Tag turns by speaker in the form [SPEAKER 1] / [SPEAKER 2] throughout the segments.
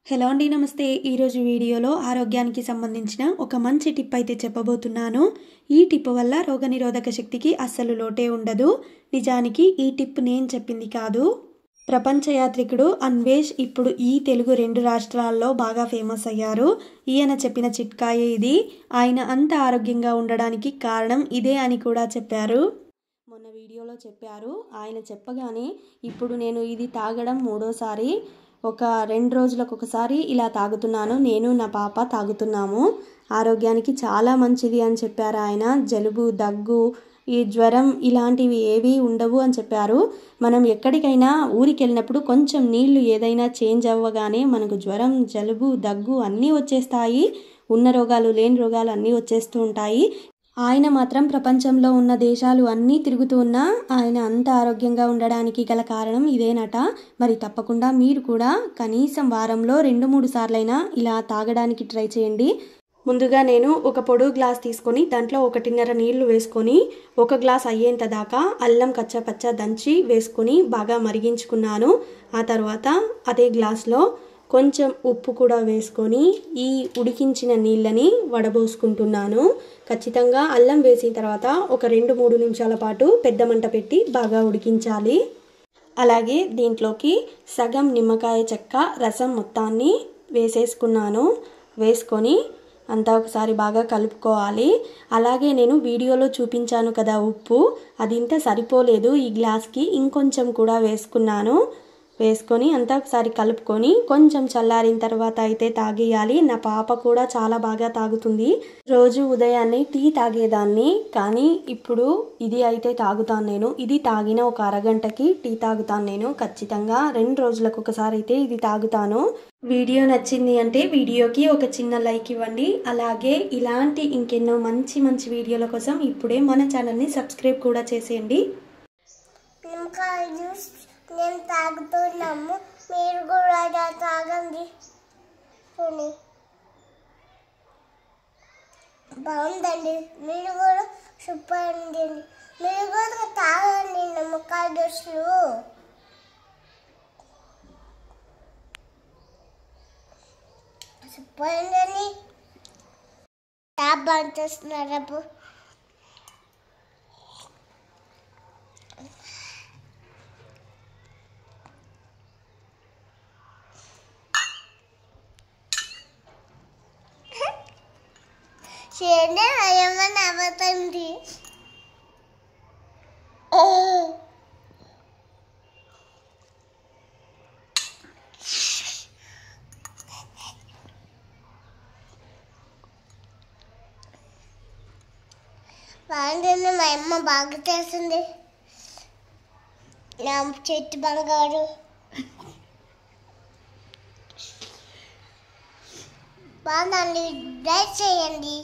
[SPEAKER 1] Hello అండి, నమస్తే. ఈరోజు వీడియోలో ఆరోగ్యానికి సంబంధించిన ఒక మంచి టిప్ అయితే చెప్పబోతున్నాను. ఈ టిప్ వల్ల రోగనిరోధక శక్తికి అస్సలు లోటే ఉండదు. నిజానికి ఈ టిప్ నేను చెప్పింది కాదు. ప్రపంచ యాత్రికుడు అన్వేష్ ఇప్పుడు ఈ తెలుగు 2 రాష్ట్రాల్లో బాగా ఫేమస్ అయ్యారు. ఈయన చెప్పిన చిట్కాయే ఇది. ఆయన అంత ఆరోగ్యంగా ఉండడానికి కారణం ఇదే అని కూడా చెప్పారు. మొన్న వీడియోలో చెప్పారు. ఆయన చెప్పగానే ఇప్పుడు నేను ఇది తాగడం 3వసారి. ఒక 2 రోజులకు ఒకసారి ఇలా తాగుతున్నాను. నేను నా పాప తాగుతున్నాము. ఆరోగ్యానికి చాలా మంచిది అని చెప్పారు ఆయన. జలుబు, దగ్గు, ఈ జ్వరం ఇలాంటివి ఏవి ఉండవు అని చెప్పారు. మనం ఎక్కడికైనా ఊరికి వెళ్ళినప్పుడు కొంచెం నీళ్లు ఏదైనా చేంజ్ అవ్వగానే మనకు జ్వరం, జలుబు, దగ్గు అన్నీ వచ్చేస్తాయి. ఉన్న రోగాలు లేని రోగాలు అన్నీ వచ్చేస్తూ ఉంటాయి. ఆయన మాత్రం ప్రపంచంలో ఉన్న దేశాలు అన్నీ తిరుగుతూ ఉన్నా ఆయన అంత ఆరోగ్యంగా ఉండడానికి గల కారణం ఇదేనట. మరి తప్పకుండా మీరు కూడా కనీసం వారంలో 2-3 సార్లైనా ఇలా తాగడానికి ట్రై చేయండి. ముందుగా నేను ఒక పొడుగు గ్లాస్ తీసుకొని దాంట్లో 1.5 నీళ్లు వేసుకొని 1 గ్లాస్ అయ్యేంత దాకా అల్లం కచ్చపచ్చ దంచి వేసుకొని బాగా మరిగించుకున్నాను. ఆ తర్వాత అదే గ్లాస్లో కొంచెం ఉప్పు కూడా వేసుకొని ఈ ఉడికించిన నీళ్ళని వడబోసుకుంటున్నాను. ఖచ్చితంగా అల్లం వేసిన తర్వాత ఒక 2-3 నిమిషాల పాటు పెద్ద మంట పెట్టి బాగా ఉడికించాలి. అలాగే దీంట్లోకి సగం నిమ్మకాయ చెక్క రసం మొత్తాన్ని వేసేసుకున్నాను. వేసుకొని అంతా ఒకసారి బాగా కలుపుకోవాలి. అలాగే నేను వీడియోలో చూపించాను కదా ఉప్పు, అది ఇంత సరిపోలేదు. ఈ గ్లాస్కి ఇంకొంచెం కూడా వేసుకున్నాను. వేసుకొని అంతా ఒకసారి కలుపుకొని కొంచెం చల్లారిన తర్వాత అయితే తాగేయాలి. నా పాప కూడా చాలా బాగా తాగుతుంది. రోజు ఉదయాన్నే టీ తాగేదాన్ని, కానీ ఇప్పుడు ఇది అయితే తాగుతాను నేను. ఇది తాగిన ఒక అరగంటకి టీ తాగుతాను నేను. ఖచ్చితంగా 2 రోజులకు ఒకసారి అయితే ఇది తాగుతాను. వీడియో నచ్చింది అంటే వీడియోకి ఒక చిన్న లైక్ ఇవ్వండి. అలాగే ఇలాంటి ఇంకెన్నో మంచి మంచి వీడియోల కోసం ఇప్పుడే మన ఛానల్ని సబ్స్క్రైబ్ కూడా చేసేయండి.
[SPEAKER 2] నేను తాగుతున్నాము, మీరు కూడా తాగండి. బాగుందండి, మీరు కూడా సూపర్ అండి. మీరు కూడా తాగండి నిమ్మకాయ జ్యూస్లు. సూపర్ అండి. ట్యాబ్ బంద్ చేస్తున్నారా? చేయండి, ఏమన్నా అవ్వతండి. బాగుంటుంది, మా అమ్మ బాగా చేస్తుంది. నా చెట్టు బంగారు బాగుందండి. ట్రై చేయండి.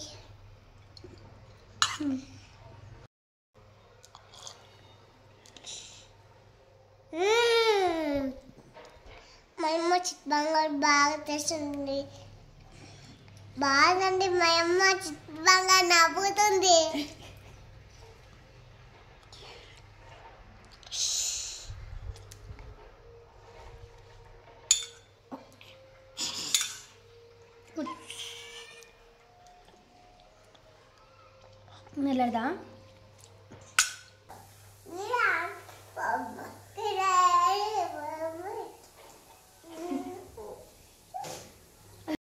[SPEAKER 2] మా అమ్మ చిట్ బంగారు బాగా చేస్తుంది. బాగుందండి, మా అమ్మ చిట్ బంగారు నవ్వుతుంది.
[SPEAKER 1] మెల్లదా